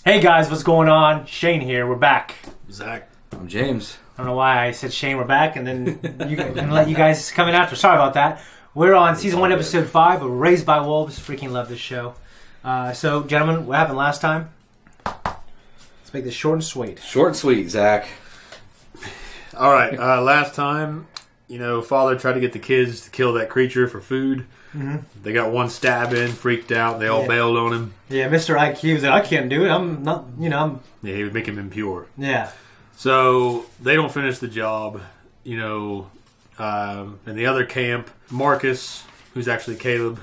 Hey guys, what's going on? Shane here. We're back. Zakk. I'm James. I don't know why I said Shane. We're back, and then and let you guys come in after. Sorry about that. We're on season 1, episode 5 of Raised by Wolves. Freaking love this show. So, gentlemen, what happened last time? Let's make this short and sweet. Short and sweet, Zakk. All right. Last time, father tried to get the kids to kill that creature for food. Mm-hmm. They got one stab in, freaked out. They all bailed on him. Yeah, Mr. IQ was like, I can't do it. I'm not, Yeah, he would make him impure. Yeah. So they don't finish the job. In the other camp, Marcus, who's actually Caleb,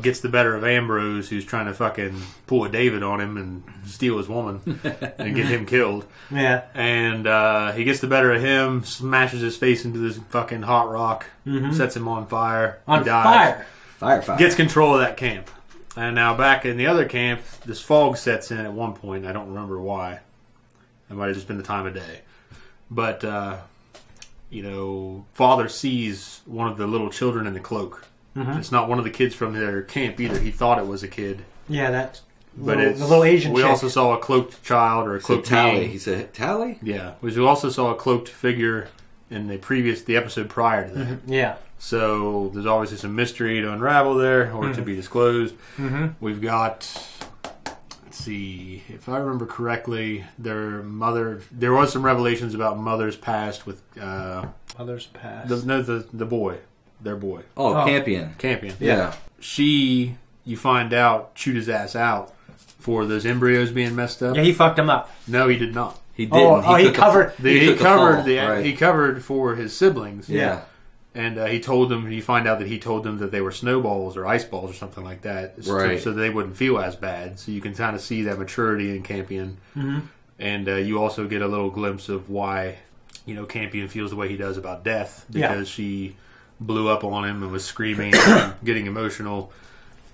gets the better of Ambrose, who's trying to fucking pull a David on him and steal his woman and get him killed. Yeah. And he gets the better of him, smashes his face into this fucking hot rock, sets him on fire. On he dies. fire. Gets control of that camp. And now back in the other camp, this fog sets in at one point. I don't remember why. It might have just been the time of day. But, father sees one of the little children in the cloak. Mm-hmm. It's not one of the kids from their camp either. He thought it was a kid. Yeah, that's But the little Asian We chick. also saw a cloaked child or a cloaked Tally. being. He said Tally? Yeah. We also saw a cloaked figure in the episode prior to that. Mm-hmm. Yeah. So there's obviously some mystery to unravel there or to be disclosed. Mm-hmm. We've got, let's see, if I remember correctly, there was some revelations about Mother's past with Mother's past. the boy, their boy. Oh, Campion. Yeah. You find out, chewed his ass out for those embryos being messed up. Yeah, he fucked him up. No, he did not. He didn't. He covered. He covered for his siblings. Yeah. And he told them. You find out that he told them that they were snowballs or ice balls or something like that, right? So they wouldn't feel as bad. So you can kind of see that maturity in Campion, and you also get a little glimpse of why Campion feels the way he does about death because she blew up on him and was screaming, and getting emotional.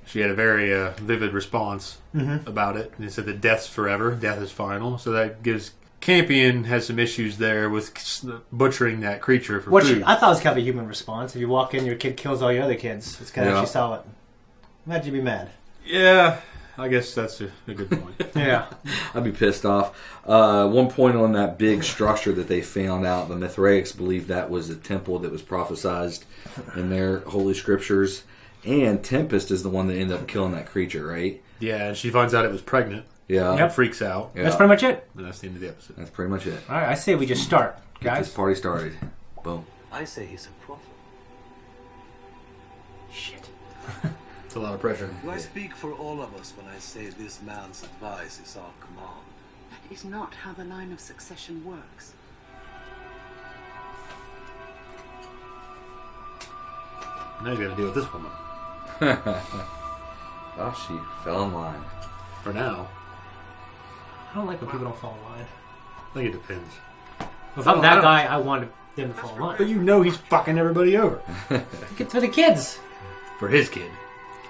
She had a very vivid response about it, and it said that death's forever, death is final. So that gives. Campion has some issues there with butchering that creature for food. I thought it was kind of a human response. If you walk in, your kid kills all your other kids. It's kind of actually solid. Imagine you'd be mad. Yeah, I guess that's a good point. Yeah. I'd be pissed off. One point on that big structure that they found out, the Mithraics believed that was the temple that was prophesized in their holy scriptures. And Tempest is the one that ended up killing that creature, right? Yeah, and she finds out it was pregnant. Yeah. And freaks out. Yeah. That's pretty much it. And that's the end of the episode. That's pretty much it. All right, I say we just start, Get guys. this party started. Boom. I say he's a prophet. Shit. It's a lot of pressure. Do I speak for all of us when I say this man's advice is our command? That is not how the line of succession works. Now you got to deal with this woman. Oh, she fell in line. For now. I don't like when people don't fall in line. I think it depends. If I'm that guy, I want them to fall in line. But he's fucking everybody over. For the kids. For his kid.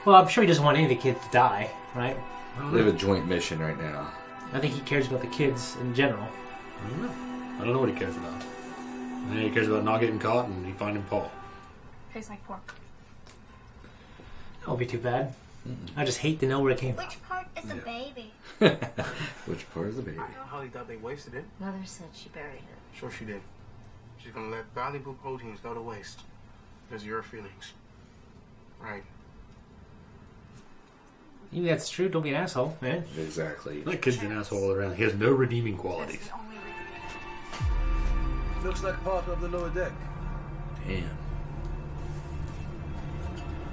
Well, I'm sure he doesn't want any of the kids to die, right? They have a joint mission right now. I think he cares about the kids in general. I don't know what he cares about. He cares about not getting caught and he finding Paul. Tastes like pork. That won't be too bad. I just hate to know where it came from. Which part is a baby? Which part is the baby? Holly thought they wasted it. Mother said she buried it. Sure she did. She's gonna let valuable proteins go to waste. Because of your feelings. Right. Maybe that's true. Don't be an asshole, man. Exactly. That kid's an asshole all around. He has no redeeming qualities. Looks like part of the lower deck. Damn.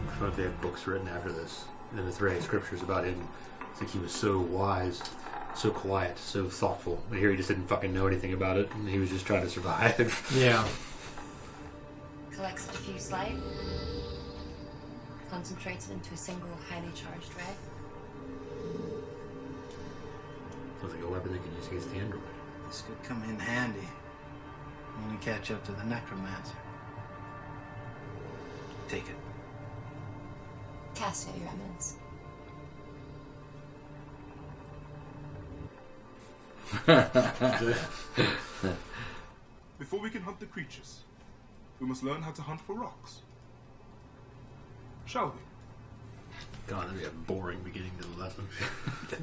I don't know if they have books written after this. In the Mithraic scriptures about him. It's like he was so wise, so quiet, so thoughtful. And here he just didn't fucking know anything about it. And he was just trying to survive. Yeah. Collects a diffuse light, concentrates it into a single highly charged ray. Sounds like a weapon they could use against the android. This could come in handy when we catch up to the necromancer. Take it. Cast it, Your Eminence. Before we can hunt the creatures, we must learn how to hunt for rocks. Shall we? God, that'd be a boring beginning to the lesson.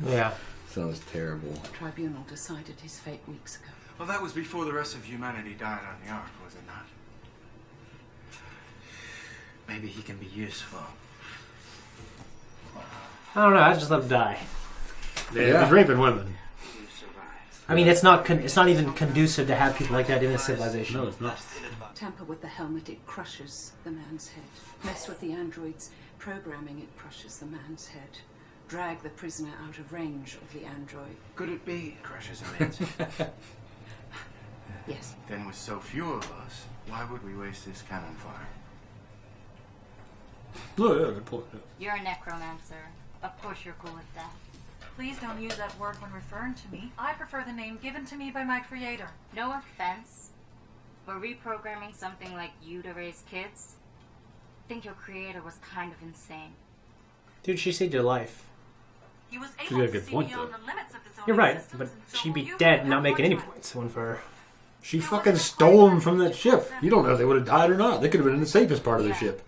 Yeah. Sounds terrible. The tribunal decided his fate weeks ago. Well, that was before the rest of humanity died on the Ark, was it not? Maybe he can be useful. I don't know. I just let him die. Yeah, he's raping women. I mean, it's not even conducive to have people like that in a civilization. No, it's not. Tamper with the helmet, it crushes the man's head. Mess with the android's programming, it crushes the man's head. Drag the prisoner out of range of the android. Could it be crushes him into? Yes. Then with so few of us, why would we waste this cannon fire? Oh, yeah, good point. Yeah. You're a necromancer. Of course you're cool with that. Please don't use that word when referring to me. I prefer the name given to me by my creator. No offense, but reprogramming something like you to raise kids? I think your creator was kind of insane. Dude, she saved your life. He was She's able got a to good see point, beyond though. the limits of his own You're right, existence, but and so she'd be you dead, have not making any one time. points. One for her. She fucking stole him from that ship. You don't know if they would have died or not. They could have been in the safest part of the ship.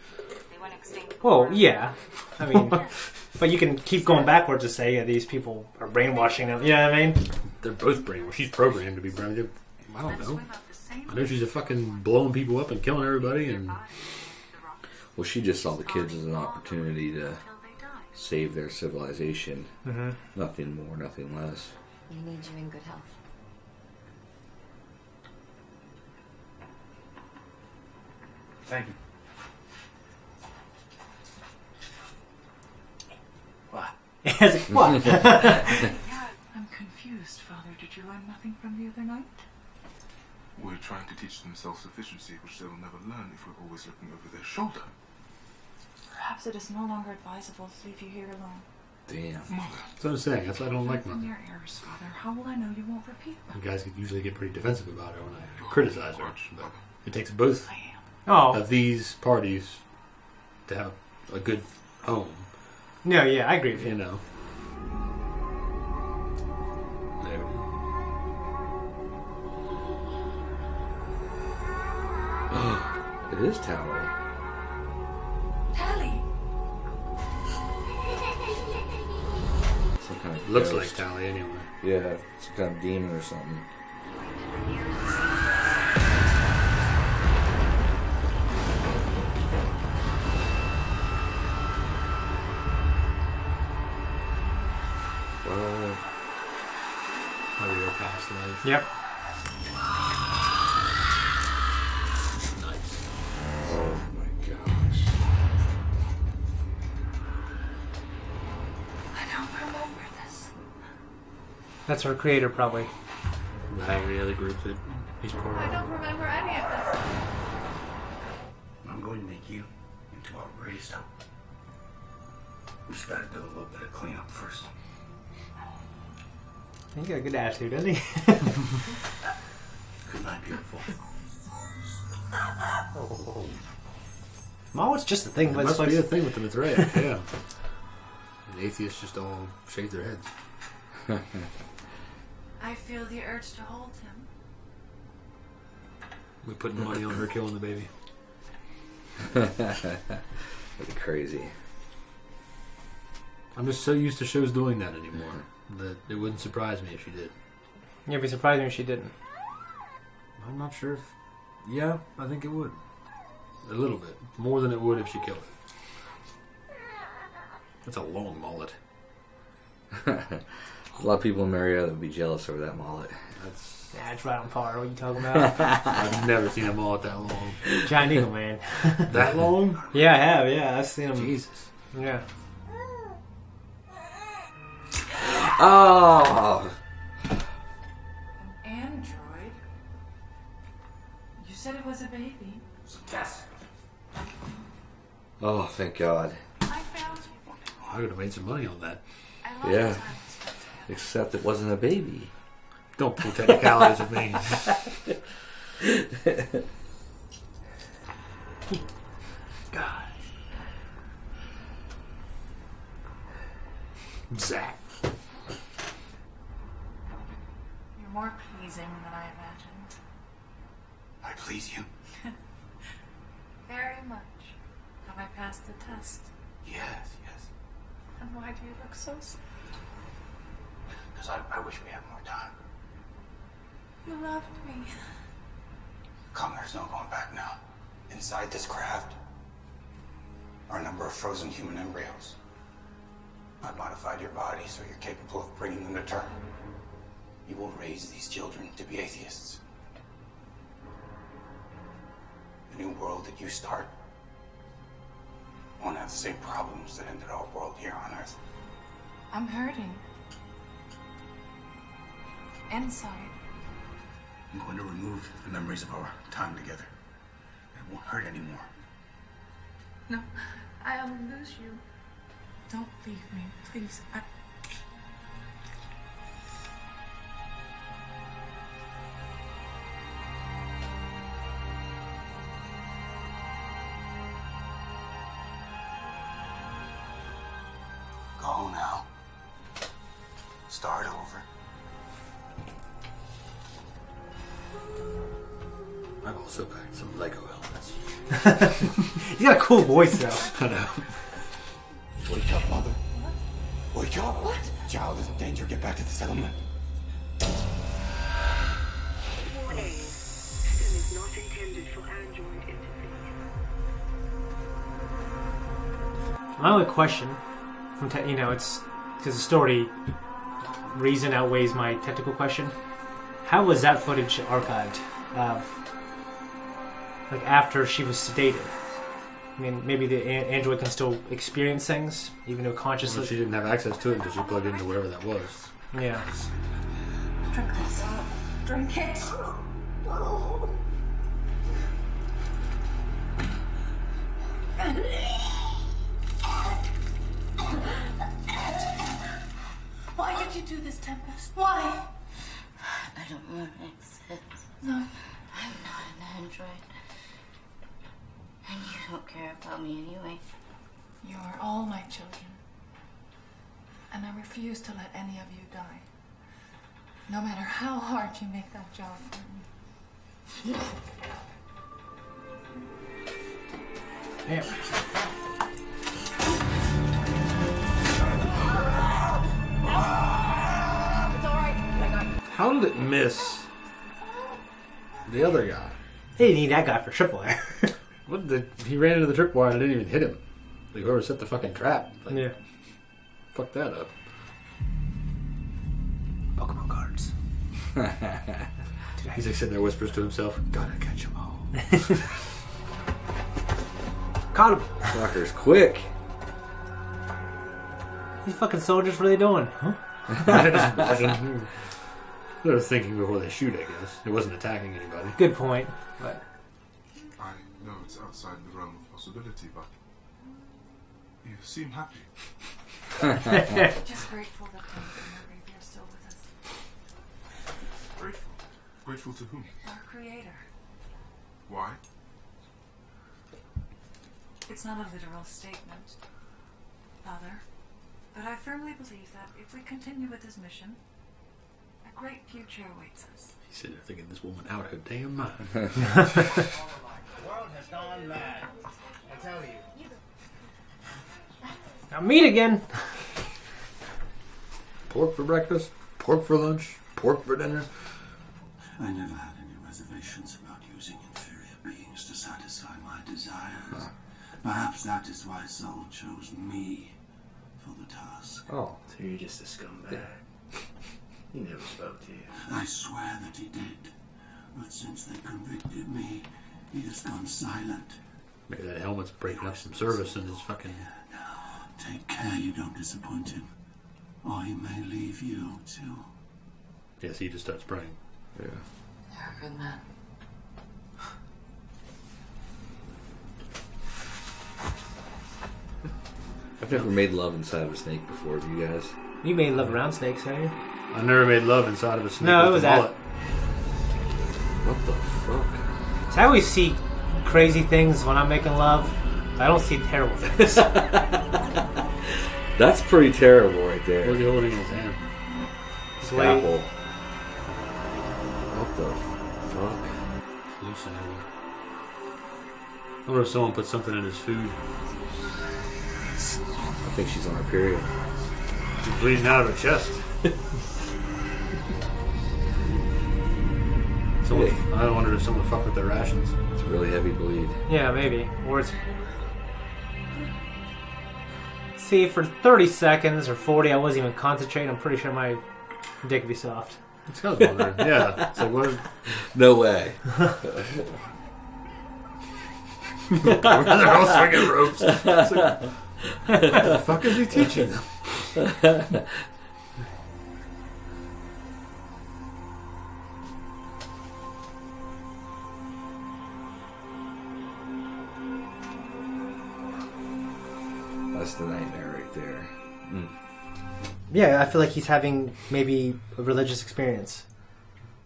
They went extinct. Well, yeah. I mean, but you can keep going backwards to say these people are brainwashing them. You know what I mean? They're both brainwashed. She's programmed to be brainwashed. I don't know. I know she's a fucking blowing people up and killing everybody. And Well, she just saw the kids as an opportunity to save their civilization. Mm-hmm. Nothing more, nothing less. We need you in good health. Thank you. What? What? I'm confused, Father. Did you learn nothing from the other night? We're trying to teach them self-sufficiency, which they will never learn if we're always looking over their shoulder. Perhaps it is no longer advisable to leave you here alone. Damn. that's what I'm saying. That's why I don't like From Mother. your errors, Father, how will I know you won't repeat them? You guys usually get pretty defensive about her when I criticize her. But it takes both I am. Oh, of these parties to have a good home, no, yeah, I agree with you. you know. There we go. It is Tally. Tally! Some kind of Looks ghost. like Tally anyway. Yeah, some kind of demon or something. Well, Maybe her past life. Yep. Nice. oh my gosh. I don't remember this. That's her creator, probably. The other group that he's part I of. don't remember any of this. I'm going to make you into a raised up. We just gotta do a little bit of cleanup first. He got a good attitude, doesn't he? Good night, beautiful. Ma, it's just a thing. It But must it's be a like, thing with the Mithraic, yeah. The atheists just all shave their heads. I feel the urge to hold him. We putting money on her killing the baby. That'd be crazy. I'm just so used to shows doing that anymore that it wouldn't surprise me if she did. you'd be surprised if she didn't. I'm not sure if... Yeah, I think it would. A little bit. More than it would if she killed it. That's a long mullet. A lot of people in Marietta would be jealous over that mullet. That's... Yeah, it's right on par. What are you talking about? I've never seen a mullet that long. Giant Eagle, man. That long? Yeah, I have. Yeah, I've seen him. Jesus. Yeah. Oh! An android? You said it was a baby. Yes. Oh, thank God. I found you. I would have made some money on that. I love Yeah. the time we spent together. Except it wasn't a baby. Don't pull technicalities with me. God. Zakk. You're more pleasing than I imagined. I please you? Very much. Have I passed the test? Yes, yes. And why do you look so sad? Because I wish we had more time. You loved me. Come, there's no going back now. Inside this craft are a number of frozen human embryos. I've modified your body so you're capable of bringing them to term. You will raise these children to be atheists. The new world that you start won't have the same problems that ended our world here on Earth. I'm hurting. Inside. I'm going to remove the memories of our time together. It won't hurt anymore. No, I'll lose you. Don't leave me, please. Go now. Start over. I've also packed some Lego helmets. You got a cool voice, though. I know. Wake up, mother. Wake up. What? Child is in danger. Get back to the settlement. Warning. System is not intended for Android interface. My only question, it's because the story reason outweighs my technical question. How was that footage archived? Like after she was sedated? I mean, maybe the android can still experience things, even though consciously. Well, she didn't have access to it until she plugged into whatever that was. Yeah. Drink this. Drink it. Why did you do this, Tempest? Why? I don't want to exist. No. I'm not an android. And you don't care about me anyway. You are all my children. And I refuse to let any of you die. No matter how hard you make that job for me. Damn. It's alright. I got you. How did it miss the other guy? They didn't need that guy for AAA. He ran into the tripwire and it didn't even hit him. Like whoever set the fucking trap. Like, Yeah. Fuck that up. Pokemon cards. He's like sitting there, whispers to himself, "Gotta catch 'em all." Caught him. Fuckers, quick! These fucking soldiers, what are they doing? Huh? They're thinking before they shoot, I guess. It wasn't attacking anybody. Good point. But I know it's outside the realm of possibility, but you seem happy. Just grateful that Tempest and Marie are still with us. Grateful. Grateful to whom? Our Creator. Why? It's not a literal statement, Father, but I firmly believe that if we continue with this mission, a great future awaits us. He's sitting there thinking, this woman out her damn mind. The world has gone mad. I tell you. now meet again. Pork for breakfast, pork for lunch, pork for dinner. I never had any reservations about using inferior beings to satisfy my desires. Perhaps that is why Saul chose me for the task. Oh. So you're just a scumbag. He never spoke to you. I swear that he did. But since they convicted me, he has gone silent. Maybe that helmet's breaking up some service in his fucking... Take care you don't disappoint him, or he may leave you too. Yes, he just starts praying. Yeah. You're a good man. I've never made love inside of a snake before, have you guys? You made love around snakes, haven't you? I never made love inside of a snake. No, with it was a that. mullet. What the fuck? So I always see crazy things when I'm making love. I don't see terrible things. That's pretty terrible right there. What was he holding in his hand? Sweet. Apple. What the fuck? Hallucinating. I wonder if someone put something in his food. I think she's on her period. She's bleeding out of her chest. I wonder if someone fucked with their rations. It's a really heavy bleed. Yeah, maybe. Or it's... See, for 30 seconds or 40, I wasn't even concentrating. I'm pretty sure my dick would be soft. It's kind of wondering. Yeah. It's like, what? No way. They're all swinging ropes. It's like, what the fuck is he teaching them? That's the nightmare right there. Mm. Yeah, I feel like he's having maybe a religious experience.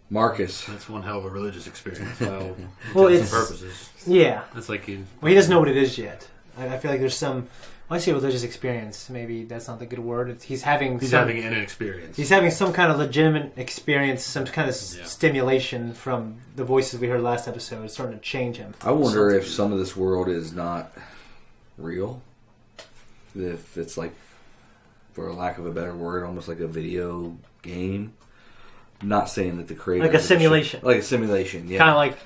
Marcus. That's one hell of a religious experience. Well, it's purposes. Yeah. That's like he doesn't know what it is yet. I feel like there's some. When I say religious experience, maybe that's not the good word. He's having an experience. He's having some kind of legitimate experience, some kind of stimulation from the voices we heard last episode. It's starting to change him. I wonder if some of this world is not real. If it's like, for a lack of a better word, almost like a video game. Not saying that the creator... Like a simulation. Like a simulation, yeah. Kind of like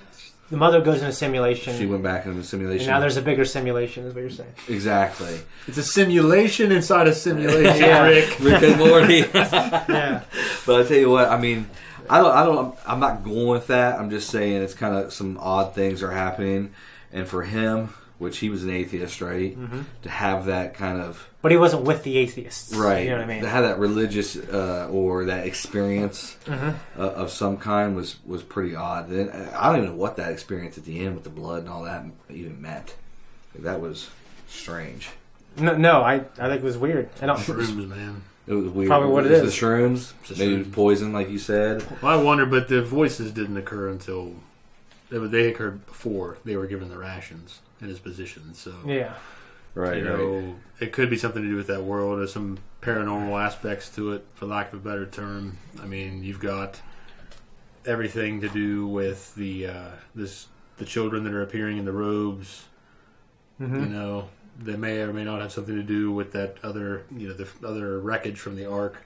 the mother goes in a simulation. She went back into a simulation. And now there's a bigger simulation, is what you're saying. Exactly. It's a simulation inside a simulation, Yeah. Rick. Rick and Morty. Yeah. But I tell you what, I mean, I'm not going with that. I'm just saying it's kind of some odd things are happening. And for him, which he was an atheist, right? Mm-hmm. To have that kind of... But he wasn't with the atheists. Right. You know what I mean? To have that religious or that experience of some kind was pretty odd. And I don't even know what that experience at the end with the blood and all that even meant. That was strange. No, I think it was weird. Shrooms, man. It was weird. Probably what it is. The shrooms. Maybe it was poison, like you said. Well, I wonder, but the voices didn't occur until... They occurred before they were given the rations in his position. So yeah. Right, you know, it could be something to do with that world. There's some paranormal aspects to it, for lack of a better term. I mean, you've got everything to do with the children that are appearing in the robes. Mm-hmm. You know, they may or may not have something to do with that other, the other wreckage from the Ark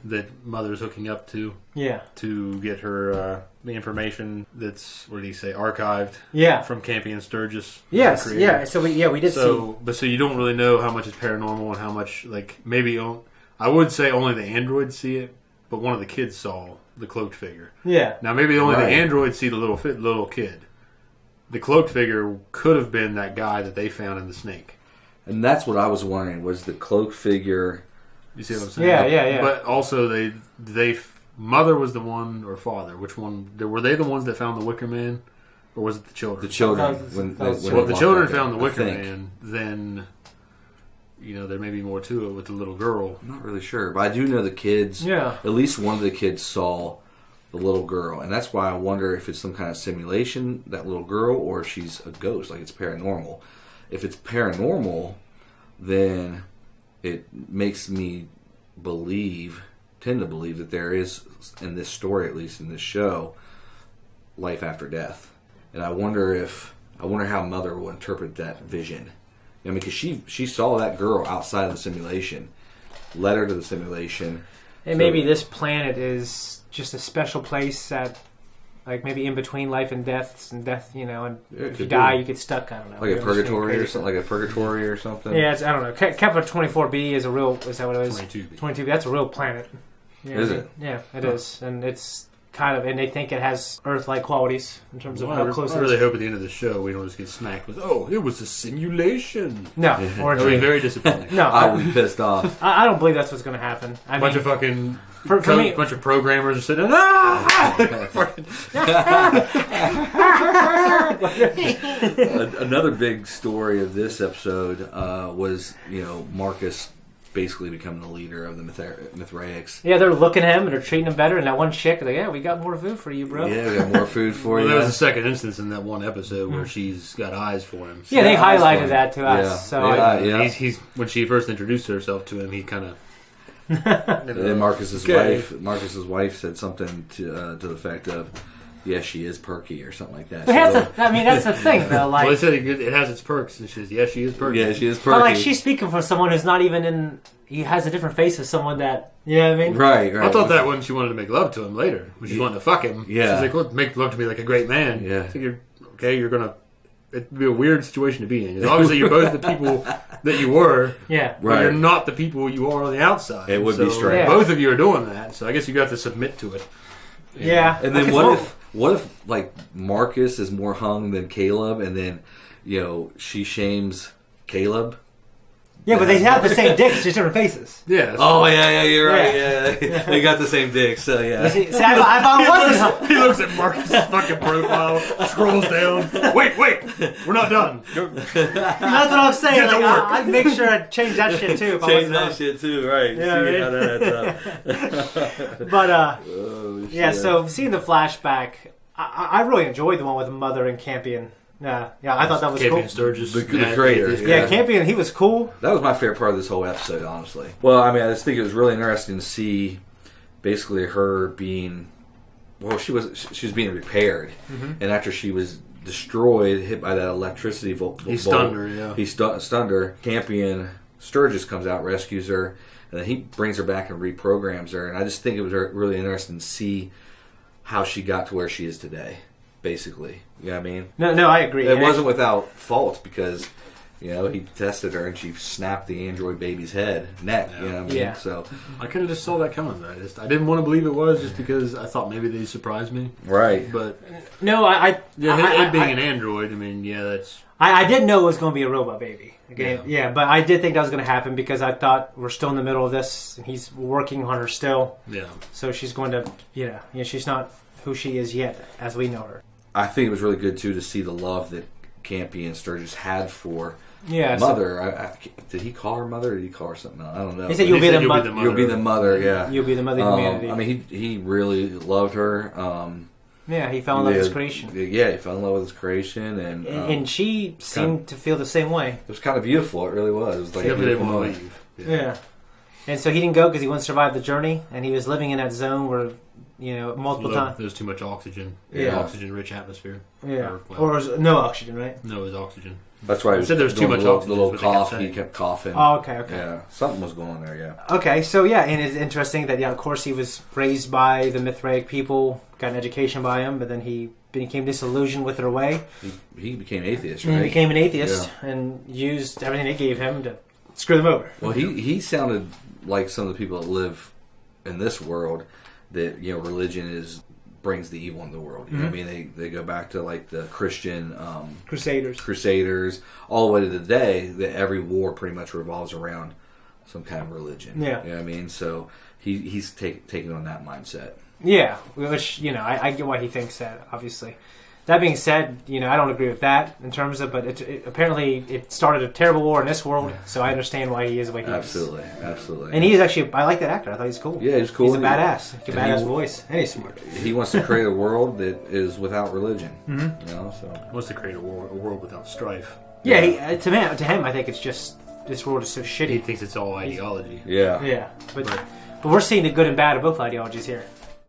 that Mother's hooking up to. Yeah. To get her the information that's, what did he say, archived. Yeah. From Campion Sturgis. Yes. Yeah. So we did see. But so you don't really know how much is paranormal and how much, like, maybe I would say only the androids see it, but one of the kids saw the cloaked figure. Yeah. Now maybe only the androids see the little kid. The cloaked figure could have been that guy that they found in the snake. And that's what I was wondering, was the cloaked figure... You see what I'm saying? Yeah. But also they Mother was the one, or father, which one? Were they the ones that found the Wicker Man? Or was it the children? The children. If the children found the Wicker Man, then... there may be more to it with the little girl. I'm not really sure, but I do know the kids. Yeah. At least one of the kids saw the little girl, and that's why I wonder if it's some kind of simulation, that little girl, or if she's a ghost, like it's paranormal. If it's paranormal, then it makes me tend to believe that there is, in this story, at least in this show, life after death. And I wonder how Mother will interpret that vision. I mean, because she saw that girl outside of the simulation, led her to the simulation. And maybe this planet is just a special place that, like, maybe in between life and death, and if you die, you get stuck. I don't know. Like a purgatory or something. Like a purgatory or something. Yeah, I don't know. Kepler 24b is a real. Is that what it is? 22b. 22b. That's a real planet. Yeah, is it? Yeah, it is, and it's kind of, and they think it has Earth-like qualities in terms of how close. I really hope at the end of the show we don't just get smacked with, "Oh, it was a simulation." No, or it'll be very disappointing. No, I'll be pissed off. I don't believe that's what's going to happen. Bunch of fucking. For me, bunch of programmers are sitting. Another big story of this episode was Marcus basically becoming the leader of the Mithraics. Yeah, they're looking at him and they're treating him better. And that one chick, like, yeah, we got more food for you, bro. Yeah, we got more food for you. There was a second instance in that one episode where she's got eyes for him. Yeah, they highlighted that to us. Yeah. So he's when she first introduced herself to him, he kind of. And then Marcus's wife said something to the effect of, yes, she is perky or something like that. But that's the thing, though. Like, well, they said it has its perks. And she says, yes, she is perky. Yeah, she is perky. But like, she's speaking for someone who's not even in. He has a different face as someone that, you know what I mean? Right. I thought that when she wanted to make love to him later, when she wanted to fuck him. Yeah. She's like, well, make love to me like a great man. Yeah. So you're gonna. It'd be a weird situation to be in. Obviously, you're both the people that you were. Yeah. But you're not the people you are on the outside. It would be strange. Both of you are doing that, so I guess you got to submit to it. Yeah. And then what if like Marcus is more hung than Caleb, and then she shames Caleb? Yeah, but they have the same dicks, just different faces. Yeah. Oh yeah, you're right. Yeah, they got the same dicks. So yeah. See, I thought it wasn't. He looks at Marcus's fucking profile, scrolls down. Wait, we're not done. That's what I'm saying. Like, I'd make sure I change that shit too. If Change that shit too, right? Yeah, see how that adds up. But yeah. So seeing the flashback, I really enjoyed the one with Mother and Campion. Yeah, I thought that was Campion cool. Sturgis, the creator. Yeah, Campion, he was cool. That was my favorite part of this whole episode, honestly. Well, I mean, I just think it was really interesting to see, basically her being, she was being repaired, and after she was destroyed, hit by that electricity bolt, he stunned her. Yeah, he stunned her. Campion Sturgis comes out, rescues her, and then he brings her back and reprograms her. And I just think it was really interesting to see how she got to where she is today. Basically, you know what I mean? No, I agree. It wasn't without fault because, he tested her and she snapped the android baby's neck. You know what I mean? Yeah. So I kind of just saw that coming. I didn't want to believe it was just because I thought maybe they'd surprise me. Right. But no, it being an android, I mean, yeah, that's. I didn't know it was going to be a robot baby. Okay? Yeah. But I did think that was going to happen because I thought we're still in the middle of this and he's working on her still. Yeah. So she's going to, she's not who she is yet as we know her. I think it was really good too to see the love that Campion Sturgis had for Mother. Did he call her Mother or did he call her something else? I don't know. He said you'll be the mother. You'll be the mother, yeah. You'll be the mother of humanity. I mean, he really loved her. Yeah, he fell in love with his creation. Yeah, he fell in love with his creation. And she seemed to feel the same way. It was kind of beautiful. It really was. It was like she didn't want to leave. Yeah. And so he didn't go because he wouldn't survive the journey. And he was living in that zone where... multiple times. There's too much oxygen. Yeah. Oxygen-rich atmosphere. Yeah. Or was no oxygen, right? No, it was oxygen. That's why he said there was too much oxygen. The little cough, he kept coughing. Oh, okay. Yeah, something was going on there, yeah. Okay, so and it's interesting that, of course, he was raised by the Mithraic people, got an education by him, but then he became disillusioned with their way. He became atheist, right? He became an atheist and used everything they gave him to screw them over. Well, he sounded like some of the people that live in this world that, religion brings the evil in the world. You know what I mean? They go back to like the Christian Crusaders, all the way to the day that every war pretty much revolves around some kind of religion. Yeah. You know what I mean? So he's taking on that mindset. Yeah, which, I get why he thinks that, obviously. That being said, I don't agree with that in terms of, but apparently it started a terrible war in this world, so I understand why he is the way he is. Absolutely. And he is actually, I like that actor. I thought he's cool. Yeah, he's cool. He's a badass. He's a badass voice. And he's smart. He wants to create a world that is without religion. Mm-hmm. He wants to create a world without strife. Yeah, to him, I think it's just, this world is so shitty. He thinks it's all ideology. Yeah. Yeah, but we're seeing the good and bad of both ideologies here.